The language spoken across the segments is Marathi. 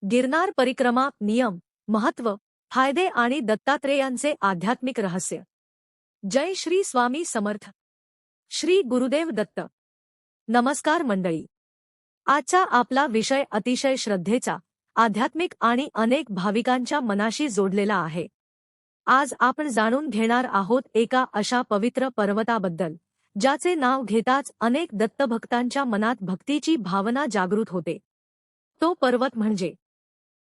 गिरनार परिक्रमा, नियम, महत्त्व, फायदे आणि दत्तात्रेयांचे आध्यात्मिक रहस्य. जय श्री स्वामी समर्थ. श्री गुरुदेव दत्त. नमस्कार मंडळी. आजचा आपला विषय अतिशय श्रद्धेचा, आध्यात्मिक आणि अनेक भाविकांच्या मनाशी जोडलेला आहे. आज आपण जाणून घेणार आहोत एका अशा पवित्र पर्वताबद्दल ज्याचे नाव घेताच अनेक दत्तभक्तांच्या मनात भक्तीची भावना जागृत होते. तो पर्वत म्हणजे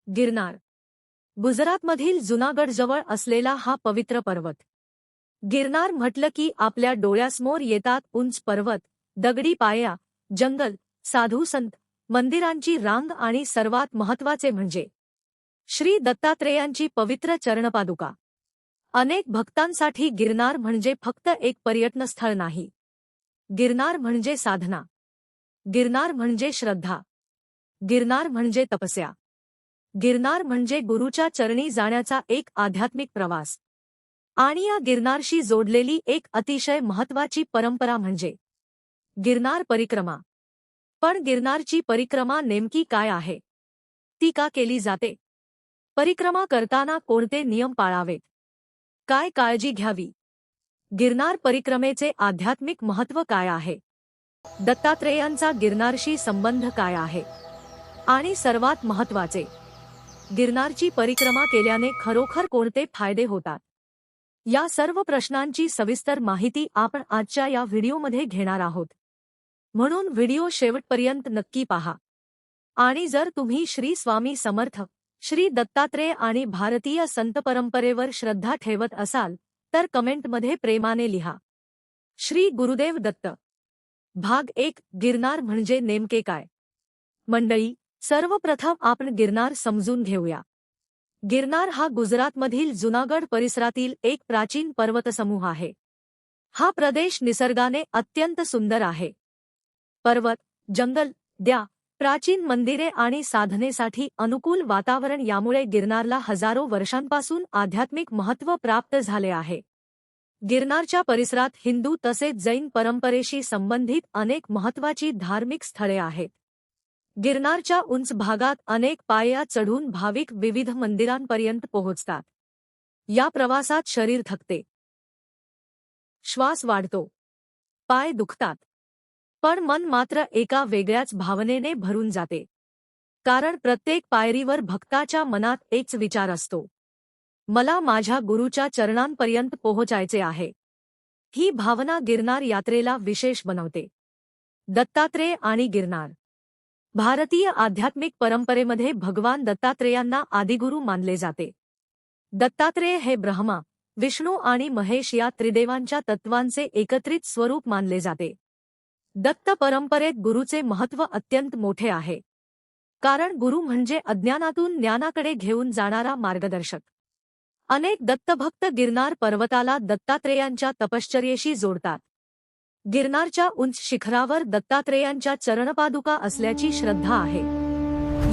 गिरनार. गुजरातमधील जुनागडजवळ असलेला हा पवित्र पर्वत. गिरनार म्हटलं की आपल्या डोळ्यासमोर येतात उंच पर्वत, दगडी पायऱ्या, जंगल, साधू संत, मंदिरांची रांग आणि सर्वात महत्त्वाचे म्हणजे श्री दत्तात्रेयांची पवित्र चरणपादुका. अनेक भक्तांसाठी गिरनार म्हणजे फक्त एक पर्यटनस्थळ नाही. गिरनार म्हणजे साधना. गिरनार म्हणजे श्रद्धा. गिरनार म्हणजे तपस्या. गिरनार म्हणजे गुरूच्या चरणी जाण्याचा एक आध्यात्मिक प्रवास. आणि या गिरनारशी जोडलेली एक अतिशय महत्त्वाची परंपरा म्हणजे गिरनार परिक्रमा. पण गिरनारची परिक्रमा नेमकी काय आहे? ती का केली जाते? परिक्रमा करताना कोणते नियम पाळावेत? काय काळजी घ्यावी? गिरनार परिक्रमेचे आध्यात्मिक महत्त्व काय आहे? दत्तात्रेयांचा गिरनारशी संबंध काय आहे? आणि सर्वात महत्त्वाचे, गिरनारची परिक्रमा केल्याने खरोखर कोणते फायदे होतात? या सर्व प्रश्नांची सविस्तर माहिती आपण आजच्या या व्हिडिओमध्ये घेणार आहोत. म्हणून व्हिडिओ शेवटपर्यंत नक्की पहा. आणि जर तुम्ही श्री स्वामी समर्थ, श्री दत्तात्रेय आणि भारतीय संत परंपरेवर श्रद्धा ठेवत असाल तर कमेंटमध्ये प्रेमाने लिहा. श्री गुरुदेव दत्त. भाग 1. गिरनार म्हणजे नेमके काय? मंडळी, सर्वप्रथम आपण गिरनार समजून घेऊया. गिरनार हा गुजरातमधील जुनागड परिसरातील एक प्राचीन पर्वतसमूह आहे. हा प्रदेश निसर्गाने अत्यंत सुंदर आहे. पर्वत, जंगल, द्या, प्राचीन मंदिरे आणि साधनेसाठी अनुकूल वातावरण यामुळे गिरनारला हजारो वर्षांपासून आध्यात्मिक महत्त्व प्राप्त झाले आहे. गिरनारच्या परिसरात हिंदू तसेच जैन परंपरेशी संबंधित अनेक महत्त्वाची धार्मिक स्थळे आहेत. गिरनारच्या उंच भागात अनेक पायऱ्या चढून भाविक विविध मंदिरांपर्यंत पोहोचतात. या प्रवासात शरीर थकते, श्वास वाढतो, पाय दुखतात, पण मन मात्र एका वेगळ्याच भावनेने भरून जाते. कारण प्रत्येक पायरीवर भक्ताच्या मनात एकच विचार असतो: मला माझ्या गुरूच्या चरणांपर्यंत पोहोचायचे आहे. ही भावना गिरनार यात्रेला विशेष बनवते. दत्तात्रेय आणि गिरनार. भारतीय आध्यात्मिक परंपरेमध्ये भगवान दत्तात्रेयांना आदिगुरु मानले जाते. दत्तात्रेय हे ब्रह्मा, विष्णू आणि महेश या त्रिदेवांच्या तत्वांचे एकत्रित स्वरूप मानले जाते. दत्त परंपरेत गुरुचे महत्त्व अत्यंत मोठे आहे. कारण गुरु म्हणजे अज्ञानातून ज्ञानाकडे घेऊन जाणारा मार्गदर्शक. अनेक दत्तभक्त गिरनार पर्वताला दत्तात्रेयांच्या तपश्चर्येशी जोडतात. गिरनारच्या उंच शिखरावर दत्तात्रेयांच्या चरणपादुका असल्याची श्रद्धा आहे.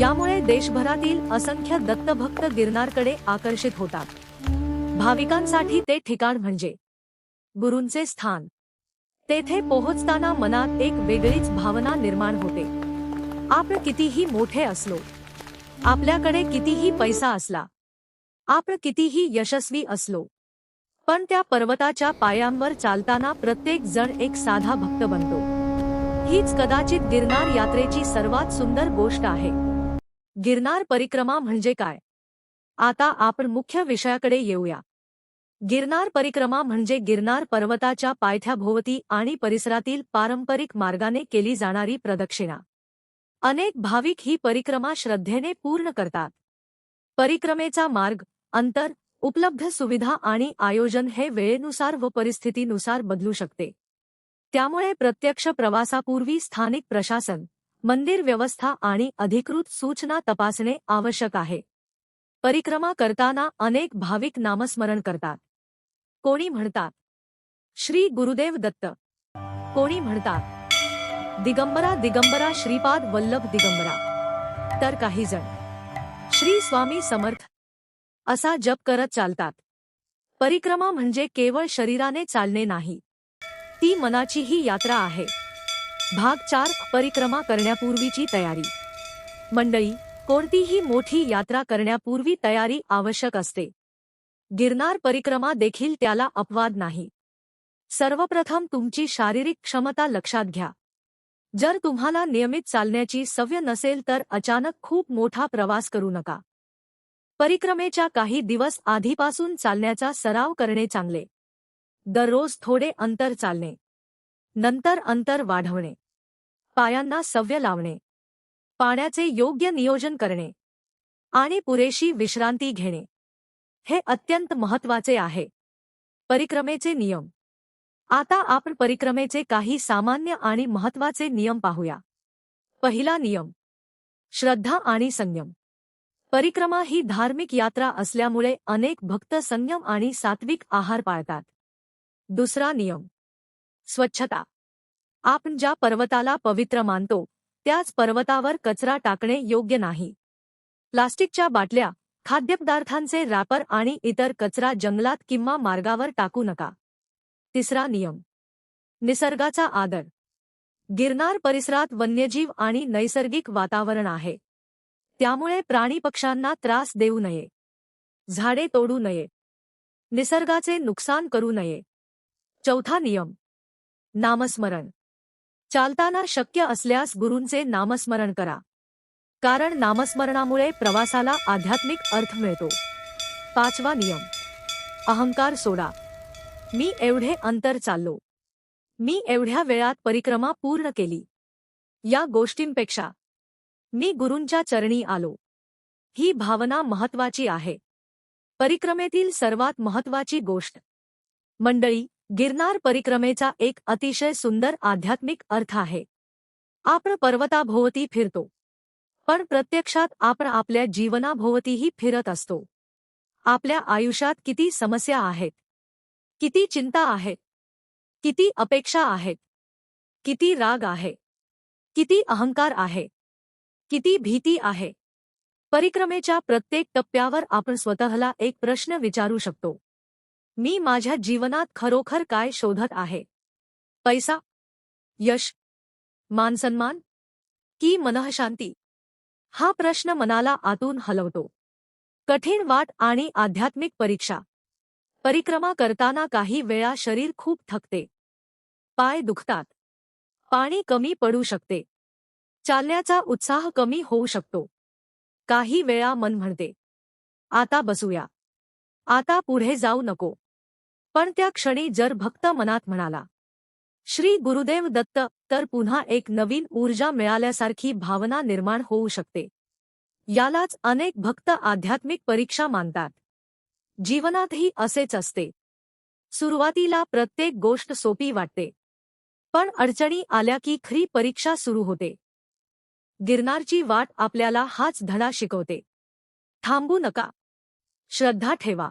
यामुळे देशभरातील असंख्य दत्तभक्त गिरनारकडे आकर्षित होतात. भाविकांसाठी ते ठिकाण म्हणजे गुरूंचे स्थान. तेथे पोहोचताना मनात एक वेगळीच भावना निर्माण होते. आपण कितीही मोठे असलो, आपल्याकडे कितीही पैसा असला, आपण कितीही यशस्वी असलो, पण त्या पर्वताच्या पायांवर चालताना प्रत्येक जण एक साधा भक्त बनतो. हीच कदाचित गिरनार यात्रेची सर्वात सुंदर गोष्ट आहे. गिरनार परिक्रमा म्हणजे काय? आता आपण मुख्य विषयाकडे येऊया. गिरनार परिक्रमा म्हणजे गिरनार पर्वताच्या पायथ्याभोवती आणि परिसरातील पारंपरिक मार्गाने केली जाणारी प्रदक्षिणा. अनेक भाविक ही परिक्रमा श्रद्धेने पूर्ण करतात. परिक्रमेचा मार्ग, अंतर, उपलब्ध सुविधा आणि आयोजन हे वेळेनुसार व परिस्थितीनुसार बदलू शकते. त्यामुळे प्रत्यक्ष प्रवासापूर्वी स्थानिक प्रशासन, मंदिर व्यवस्था आणि अधिकृत सूचना तपासणे आवश्यक आहे. परिक्रमा करताना अनेक भाविक नामस्मरण करतात. कोणी म्हणतात श्री गुरुदेव दत्त, कोणी म्हणतात दिगंबरा दिगंबरा श्रीपाद वल्लभ दिगंबरा, तर काही जण श्री स्वामी समर्थ असा जप करत चालतात. परिक्रमा म्हणजे केवळ शरीराने चालणे नाही, ती मनाचीही यात्रा आहे. भाग 4. परिक्रमा करण्यापूर्वीची तयारी. मंडळी, कोणतीही मोठी यात्रा करण्यापूर्वी तयारी आवश्यक असते. गिरनार परिक्रमा देखील त्याला अपवाद नाही. सर्वप्रथम तुमची शारीरिक क्षमता लक्षात घ्या. जर तुम्हाला नियमित चालण्याची सवय नसेल तर अचानक खूप मोठा प्रवास करू नका. परिक्रमेच्या काही दिवस आधीपासून चालण्याचा सराव करणे चांगले. दररोज थोडे अंतर चालणे, नंतर अंतर वाढवणे, पायांना सवय लावणे, पाण्याचे योग्य नियोजन करणे आणि पुरेशी विश्रांती घेणे हे अत्यंत महत्त्वाचे आहे. परिक्रमेचे नियम. आता आपण परिक्रमेचे काही सामान्य आणि महत्त्वाचे नियम पाहूया. पहिला नियम, श्रद्धा आणि संयम. परिक्रमा ही धार्मिक यात्रा असल्यामुळे अनेक भक्त संयम आणि सात्विक आहार पाळतात. दुसरा नियम, स्वच्छता. आपण ज्या पर्वताला पवित्र मानतो त्याच पर्वतावर कचरा टाकणे योग्य नाही. प्लास्टिकच्या बाटल्या, खाद्यपदार्थांचे रॅपर आणि इतर कचरा जंगलात किंवा मार्गावर टाकू नका. तिसरा नियम, निसर्गाचा आदर. गिरनार परिसरात वन्यजीव आणि नैसर्गिक वातावरण आहे. त्यामुळे प्राणीपक्ष्यांना त्रास देऊ नये, झाडे तोडू नये, निसर्गाचे नुकसान करू नये. चौथा नियम, नामस्मरण. चालताना शक्य असल्यास गुरूंचे नामस्मरण करा, कारण नामस्मरणामुळे प्रवासाला आध्यात्मिक अर्थ मिळतो. पाचवा नियम, अहंकार सोडा. मी एवढे अंतर चाललो, मी एवढ्या वेळात परिक्रमा पूर्ण केली, या गोष्टींपेक्षा मी गुरूंच्या चरणी आलो, ही भावना महत्त्वाची आहे. परिक्रमेतील सर्वात महत्त्वाची गोष्ट. मंडळी, गिरनार परिक्रमेचा एक अतिशय सुंदर आध्यात्मिक अर्थ आहे. आपण पर्वताभोवती फिरतो, पण प्रत्यक्षात आपण आपल्या जीवनाभोवतीही फिरत असतो. आपल्या आयुष्यात किती समस्या आहेत, किती चिंता आहेत, किती अपेक्षा आहेत, किती राग आहे, किती अहंकार आहे, किती भीती आहे. परिक्रमेच्या प्रत्येक टप्प्यावर आपण स्वतःला एक प्रश्न विचारू शकतो. मी माझ्या जीवनात खरोखर काय शोधत आहे? पैसा, यश, मानसन्मान की मनःशांती? हा प्रश्न मनाला आतून हलवतो. कठीण वाट आणि आध्यात्मिक परीक्षा. परिक्रमा करताना काही वेळा शरीर खूप थकते, पाय दुखतात, पाणी कमी पडू शकते, चालण्याचा उत्साह कमी होऊ शकतो. काही वेळा मन म्हणते, आता बसूया, आता पुढे जाऊ नको. पण त्या क्षणी जर भक्त मनात म्हणाला, श्री गुरुदेव दत्त, तर पुन्हा एक नवीन ऊर्जा मिळाल्यासारखी भावना निर्माण होऊ शकते. यालाच अनेक भक्त आध्यात्मिक परीक्षा मानतात. जीवनातही असेच असते. सुरुवातीला प्रत्येक गोष्ट सोपी वाटते, पण अडचणी आल्या की खरी परीक्षा सुरू होते. गिरनारची वाट आपल्याला हाच धडा शिकवते. थांबू नका, श्रद्धा ठेवा,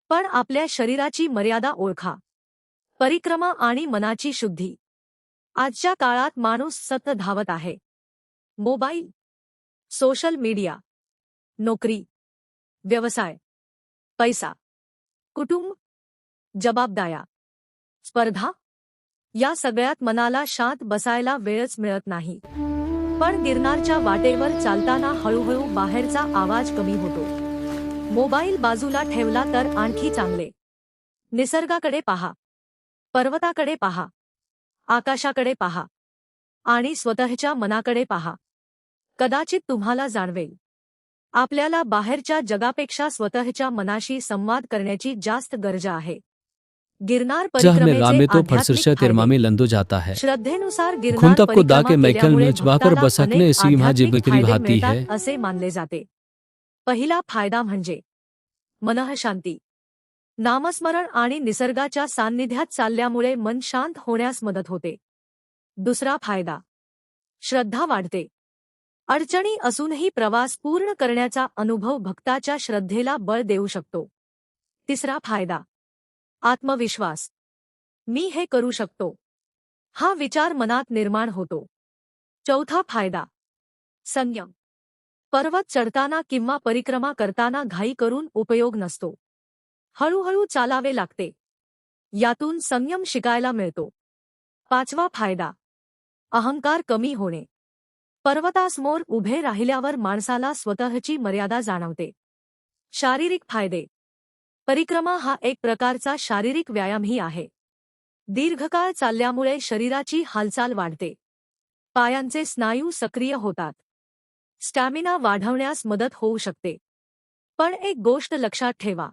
पण आपल्या शरीराची मर्यादा ओळखा. परिक्रमा आणि मनाची शुद्धी. आजच्या काळात माणूस सतत धावत आहे. मोबाईल, सोशल मीडिया, नोकरी, व्यवसाय, पैसा, कुटुंब, जबाबदाऱ्या, स्पर्धा, या सगळ्यात मनाला शांत बसायला वेळच मिळत नाही. पण गिरनारच्या वाटेवर चालताना हळूहळू बाहेरचा आवाज कमी होतो. मोबाईल बाजूला ठेवला तर आणखी चांगले. निसर्गाकडे पहा, पर्वताकडे पहा, आकाशाकडे पहा आणि स्वतःच्या मनाकडे पहा. कदाचित तुम्हाला जाणवेल, आपल्याला बाहेरच्या जगापेक्षा स्वतःच्या मनाशी संवाद करण्याची जास्त गरज आहे. गिरनार परिक्रमेचे आध्यात्मिक फायदे. श्रद्धेनुसार गिरनार परिक्रमा केल्यामुळे भक्ताला अनेक आध्यात्मिक फायदे मिळतात असे मानले जाते. पहिला फायदा म्हणजे मनःशांती. नामस्मरण आणि निसर्गाच्या सान्निध्यात चालल्यामुळे मन शांत होण्यास मदत होते. दुसरा फायदा, श्रद्धा वाढते. अडचणी असूनही प्रवास पूर्ण करण्याचा अनुभव भक्ताच्या श्रद्धेला बळ देऊ शकतो. तिसरा फायदा, आत्मविश्वास. मी हे करू शकतो, हा विचार मनात निर्माण होतो. चौथा फायदा, संयम. पर्वत चढताना किंवा परिक्रमा करताना घाई करून उपयोग नसतो. हळूहळू चालावे लागते. यातून संयम शिकायला मिळतो. पाचवा फायदा, अहंकार कमी होणे. पर्वतासमोर उभे राहिल्यावर माणसाला स्वतःची मर्यादा जाणवते. शारीरिक फायदे. परिक्रमा हा एक प्रकारचा शारीरिक व्यायामही आहे. दीर्घकाळ चालल्यामुळे शरीराची हालचाल वाढते. पायांचे स्नायू सक्रिय होतात. स्टॅमिना वाढवण्यास मदत होऊ शकते. पण एक गोष्ट लक्षात ठेवा.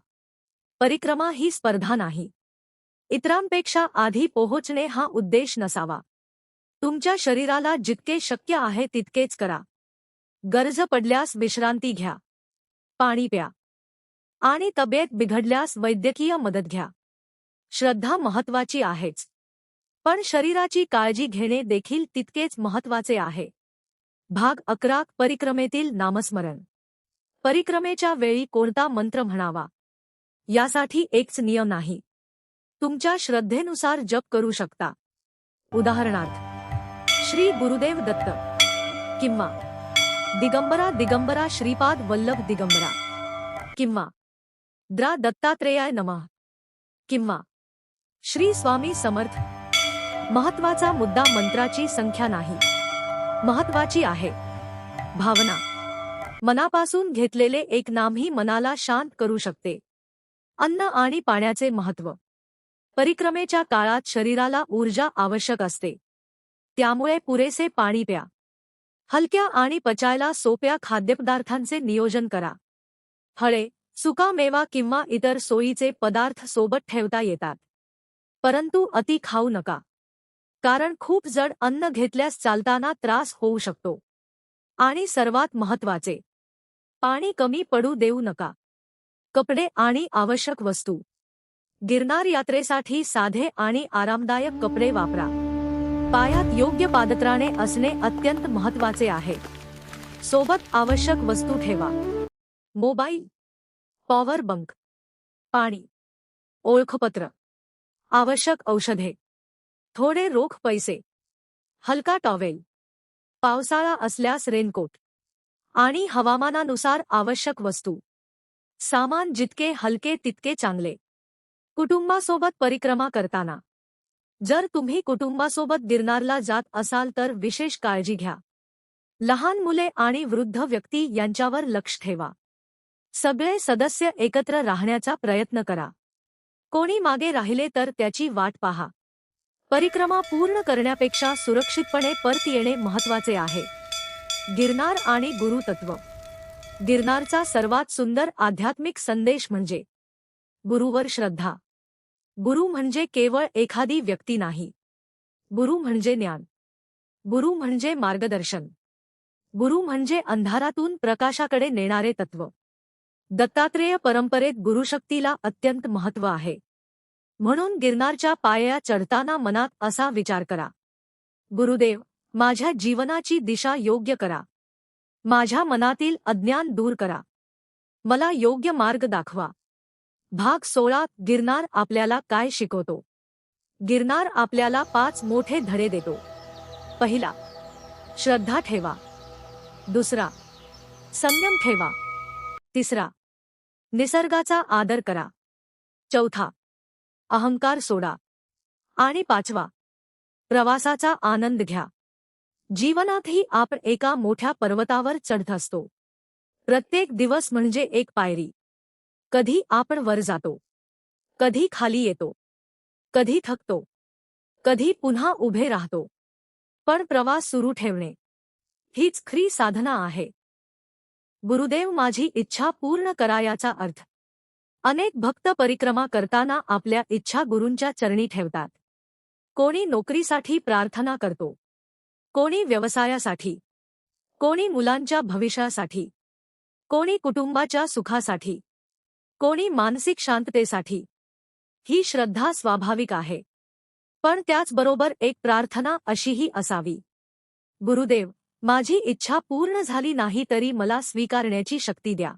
परिक्रमा ही स्पर्धा नाही. इतरांपेक्षा आधी पोहोचणे हा उद्देश नसावा. तुमच्या शरीराला जितके शक्य आहे तितकेच करा. गरज पडल्यास विश्रांती घ्या. पाणी प्या. आणि तब्येत बिघडल्यास वैद्यकीय मदत घ्या. श्रद्धा महत्त्वाची आहेच. पण शरीराची काळजी घेणे देखील तितकेच महत्त्वाचे आहे. भाग 11. परिक्रमेतील नामस्मरण. परिक्रमेच्या वेळी कोणता मंत्र म्हणावा यासाठी एकच नियम नाही. तुमच्या श्रद्धेनुसार जप करू शकता. उदाहरणार्थ श्री गुरुदेव दत्त किंवा दिगंबरा दिगंबरा श्रीपाद वल्लभ दिगंबरा किंवा द्रा दत्तात्रेयाय नमः किंवा श्री स्वामी समर्थ. महत्वाचा मुद्दा मंत्राची संख्या नाही. महत्वाची आहे भावना. मनापासून घेतलेले एक नामही मनाला शांत करू शकते. अन्न आणि पाण्याचे महत्त्व. परिक्रमेच्या काळात शरीराला ऊर्जा आवश्यक असते. त्यामुळे पुरेसे पाणी प्या. हलक्या आणि पचायला सोप्या खाद्यपदार्थांचे नियोजन करा. फळे, सुकामेवा किंवा इतर सोयीचे पदार्थ सोबत ठेवता येतात. परंतु अति खाऊ नका. कारण खूप जड अन्न घेतल्यास चालताना त्रास होऊ शकतो. आणि सर्वात महत्त्वाचे, पाणी कमी पडू देऊ नका. कपडे आणि आवश्यक वस्तू. गिरनार यात्रेसाठी साधे आणि आरामदायक कपडे वापरा. पायात योग्य पादत्राणे असणे अत्यंत महत्त्वाचे आहे. सोबत आवश्यक वस्तू ठेवा. मोबाईल, पॉवर बंक, पाणी, ओळखपत्र, आवश्यक औषधे, थोडे रोख पैसे, हलका टॉवेल, पावसाळा असल्यास रेनकोट आणि हवामानानुसार आवश्यक वस्तू. सामान जितके हलके तितके चांगले. कुटुंबासोबत परिक्रमा करताना. जर तुम्ही कुटुंबासोबत गिरनारला जात असाल तर विशेष काळजी घ्या. लहान मुले आणि वृद्ध व्यक्ती यांच्यावर लक्ष ठेवा. सगळे सदस्य एकत्र राहण्याचा प्रयत्न करा. कोणी मागे राहिले तर त्याची वाट पहा. परिक्रमा पूर्ण करण्यापेक्षा सुरक्षितपणे परत येणे महत्त्वाचे आहे. गिरनार आणि गुरुतत्व. गिरनारचा सर्वात सुंदर आध्यात्मिक संदेश म्हणजे गुरुवर श्रद्धा. गुरु म्हणजे केवळ एखादी व्यक्ती नाही. गुरु म्हणजे ज्ञान. गुरु म्हणजे मार्गदर्शन. गुरु म्हणजे अंधारातून प्रकाशाकडे नेणारे तत्व. दत्तात्रेय परंपरेत गुरुशक्तीला अत्यंत महत्त्व आहे. म्हणून गिरनारच्या पायऱ्या चढताना मनात असा विचार करा. गुरुदेव, माझ्या जीवनाची दिशा योग्य करा. माझ्या मनातील अज्ञान दूर करा. मला योग्य मार्ग दाखवा. भाग 16. गिरनार आपल्याला काय शिकवतो. गिरनार आपल्याला 5 मोठे धडे देतो. पहिला, श्रद्धा ठेवा. दुसरा, संयम ठेवा. तिसरा, निसर्गाचा आदर करा. चौथा, अहंकार सोडा. आणि पाचवा, प्रवासाचा आनंद घ्या. जीवनातही आपण एका मोठ्या पर्वतावर चढत असतो. प्रत्येक दिवस म्हणजे एक पायरी. कधी आपण वर जातो, कधी खाली येतो, कधी थकतो, कधी पुन्हा उभे राहतो. पण प्रवास सुरू ठेवणे हीच खरी साधना आहे. गुरुदेव, माझी इच्छा पूर्ण करा याचा अर्थ. अनेक भक्त परिक्रमा करताना आपल्या इच्छा गुरूंच्या चरणी ठेवतात. कोणी नोकरीसाठी प्रार्थना करतो, कोणी व्यवसायासाठी, कोणी मुलांच्या भविष्यासाठी, कोणी कुटुंबाच्या सुखासाठी, कोणी मानसिक शांततेसाठी. ही श्रद्धा स्वाभाविक आहे. पण त्याचबरोबर एक प्रार्थना अशीही असावी. गुरुदेव, माझी इच्छा पूर्ण झाली नाही तरी मला स्वीकारण्याची शक्ती द्या.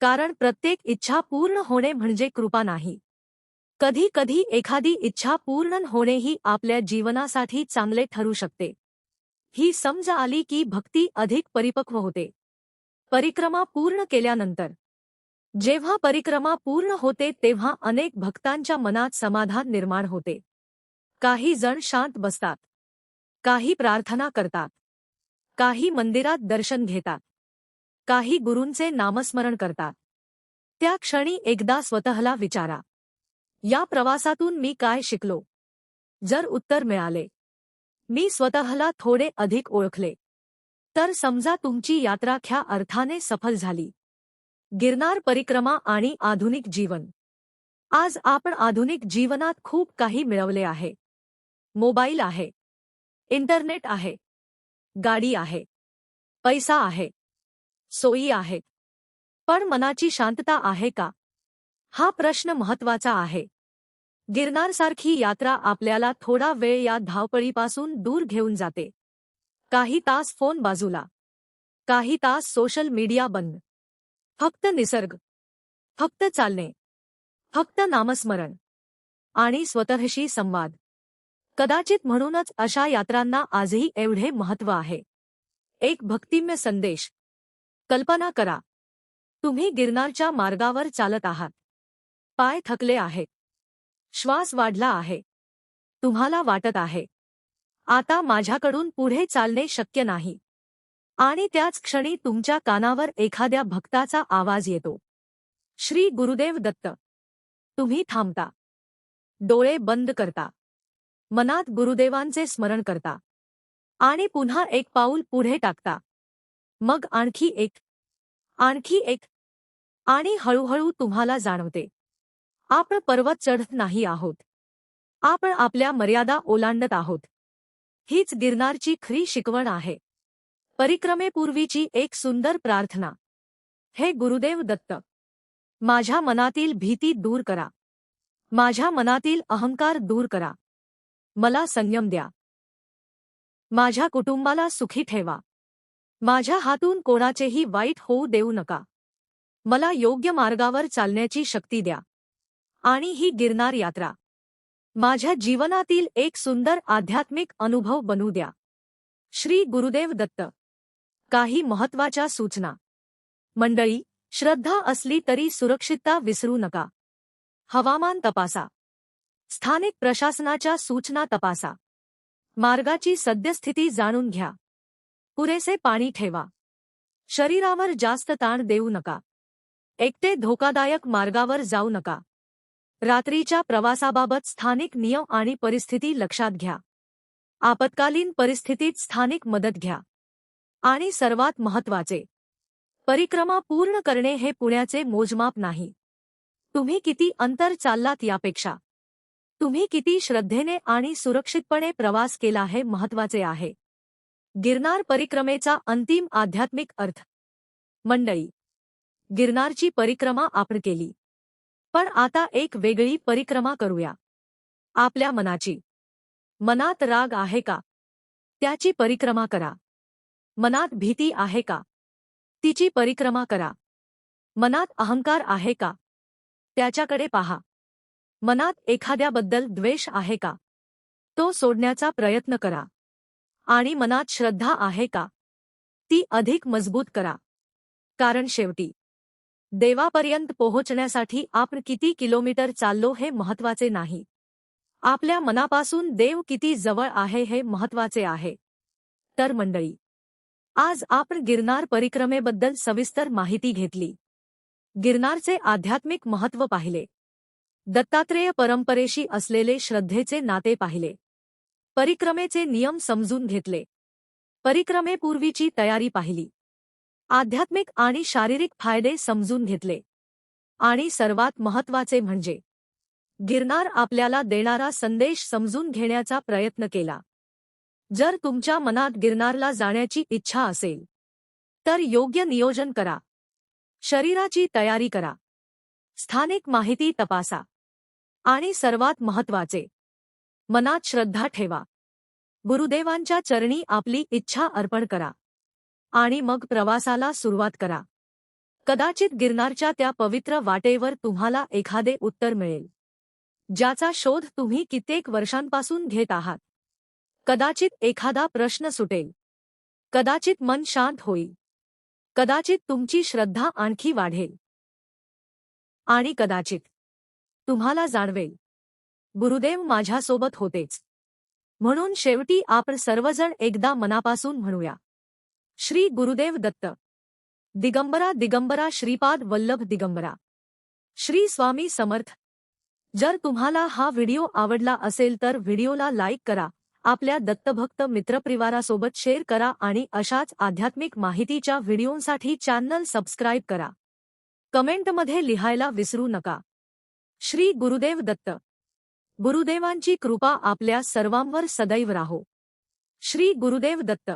कारण प्रत्येक इच्छा पूर्ण होणे म्हणजे कृपा नाही. कधी कधी एखादी इच्छा पूर्ण होणेही आपल्या जीवनासाठी चांगले ठरू शकते. ही समज आली की भक्ती अधिक परिपक्व होते. परिक्रमा पूर्ण केल्यानंतर. जेव्हा परिक्रमा पूर्ण होते तेव्हा अनेक भक्तांच्या मनात समाधान निर्माण होते. काही जण शांत बसतात, काही प्रार्थना करतात, काही मंदिरात दर्शन घेतात, काही गुरूंचे नामस्मरण करतात. त्या क्षणी एकदा स्वतःला विचारा, या प्रवासातून मी काय शिकलो? जर उत्तर मिळाले, मी स्वतःला थोडे अधिक ओळखले, तर समजा तुमची यात्रा खऱ्या अर्थाने सफल झाली. गिरनार परिक्रमा आणि आधुनिक जीवन. आज आपण आधुनिक जीवनात खूप काही मिळवले आहे. मोबाईल आहे, इंटरनेट आहे, गाडी आहे, पैसा आहे, सोयी आहेत. पण मनाची शांतता आहे का? हा प्रश्न महत्त्वाचा आहे. गिरनारसारखी यात्रा आपल्याला थोडा वेळ या धावपळीपासून दूर घेऊन जाते. काही तास फोन बाजूला, काही तास सोशल मीडिया बंद. फक्त निसर्ग, फक्त चालणे, फक्त नामस्मरण आणि स्वतःशी संवाद. कदाचित म्हणूनच अशा यात्रांना आजही एवढे महत्त्व आहे. एक भक्तिमय संदेश. कल्पना करा, तुम्ही गिरनारच्या मार्गावर चालत आहात. पाय थकले आहेत, श्वास वाढला आहे. तुम्हाला वाटत आहे, आता माझ्याकडून पुढे चालणे शक्य नाही. आणि त्याच क्षणी तुमच्या कानावर एखाद्या भक्ताचा आवाज येतो, श्री गुरुदेव दत्त. तुम्ही थांबता, डोळे बंद करता, मनात गुरुदेवांचे स्मरण करता आणि पुन्हा एक पाऊल पुढे टाकता. मग आणखी एक, आणखी एक, आणि हळूहळू तुम्हाला जाणवते, आपण पर्वत चढत नाही आहोत, आपण आपल्या मर्यादा ओलांडत आहोत. हीच गिरनारची खरी शिकवण आहे. परिक्रमेपूर्वीची एक सुंदर प्रार्थना. हे गुरुदेव दत्त, माझ्या मनातील भीती दूर करा, माझ्या मनातील अहंकार दूर करा. मला संयम द्या, माझ्या कुटुंबाला सुखी ठेवा, माझ्या हातून कोणाचेही वाईट होऊ देऊ नका. मला योग्य मार्गावर चालण्याची शक्ती द्या. आणि ही गिरनार यात्रा माझ्या जीवनातील एक सुंदर आध्यात्मिक अनुभव बनू द्या. श्री गुरुदेव दत्त. काही महत्त्वाच्या सूचना. मंडळी, श्रद्धा असली तरी सुरक्षितता विसरू नका. हवामान तपासा, स्थानिक प्रशासनाच्या सूचना तपासा, मार्गाची सद्यस्थिती जाणून घ्या. पुरेसे पाणी ठेवा, शरीरावर जास्त ताण देऊ नका. एकटे धोकादायक मार्गावर जाऊ नका. रात्रीच्या प्रवासाबाबत स्थानिक नियम आणि परिस्थिती लक्षात घ्या. आपत्कालीन परिस्थितीत स्थानिक मदत घ्या. आणि सर्वात महत्त्वाचे, परिक्रमा पूर्ण करणे हे पुण्याचे मोजमाप नाही. तुम्ही किती अंतर चाललात यापेक्षा तुम्ही किती श्रद्धेने आणि सुरक्षितपणे प्रवास केला हे महत्त्वाचे आहे. गिरनार परिक्रमेचा अंतिम आध्यात्मिक अर्थ. मंडळी, गिरनारची परिक्रमा आपण केली, पण आता एक वेगळी परिक्रमा करूया. आपल्या मनाची. मनात राग आहे का? त्याची परिक्रमा करा. मनात भीती आहे का? तिची परिक्रमा करा. मनात अहंकार आहे का? त्याच्याकडे पहा. मनात एखाद्याबद्दल द्वेष आहे का? तो सोडण्याचा प्रयत्न करा. आणि मनात श्रद्धा आहे का? ती अधिक मजबूत करा. कारण शेवटी देवापर्यंत पोहोचण्यासाठी आपण किती किलोमीटर चाललो हे महत्त्वाचे नाही. आपल्या मनापासून देव किती जवळ आहे हे महत्त्वाचे आहे. तर मंडळी, आज आपण गिरनार परिक्रमेबद्दल सविस्तर माहिती घेतली. गिरनारचे आध्यात्मिक महत्त्व पाहिले. दत्तात्रेय परंपरेशी असलेले श्रद्धेचे नाते पाहिले. परिक्रमेचे नियम समजून घेतले. परिक्रमेपूर्वीची तयारी पाहिली. आध्यात्मिक आणि शारीरिक फायदे समजून घेतले. आणि सर्वात महत्त्वाचे म्हणजे गिरनार आपल्याला देणारा संदेश समजून घेण्याचा प्रयत्न केला. जर तुमच्या मनात गिरनारला जाण्याची इच्छा असेल, तर योग्य नियोजन करा. शरीराची तयारी करा. स्थानिक माहिती तपासा. आणि सर्वात महत्त्वाचे, मनात श्रद्धा ठेवा. गुरुदेवांच्या चरणी आपली इच्छा अर्पण करा. आणि मग प्रवासाला सुरुवात करा. कदाचित गिरनारच्या त्या पवित्र वाटेवर तुम्हाला एखादे उत्तर मिळेल, ज्याचा शोध तुम्ही कित्येक वर्षांपासून घेत आहात. कदाचित एखादा प्रश्न सुटेल. कदाचित मन शांत होईल. कदाचित तुमची श्रद्धा आणखी वाढेल. आणि कदाचित तुम्हाला जाणवेल, गुरुदेव माझ्यासोबत होतेच. म्हणून शेवटी आपण सर्वजण एकदा मनापासून म्हणूया, श्री गुरुदेव दत्त. दिगंबरा दिगंबरा श्रीपाद वल्लभ दिगंबरा. श्री स्वामी समर्थ. जर तुम्हाला हा व्हिडिओ आवडला असेल तर व्हिडिओला लाईक करा, आपल्या दत्तभक्त मित्रपरिवारासोबत शेअर करा आणि अशाच आध्यात्मिक माहितीच्या व्हिडिओंसाठी चॅनल सबस्क्राईब करा. कमेंटमध्ये लिहायला विसरू नका. श्री गुरुदेव दत्त. गुरुदेवांची कृपा आपल्या सर्वांवर सदैव राहो. श्री गुरुदेव दत्त.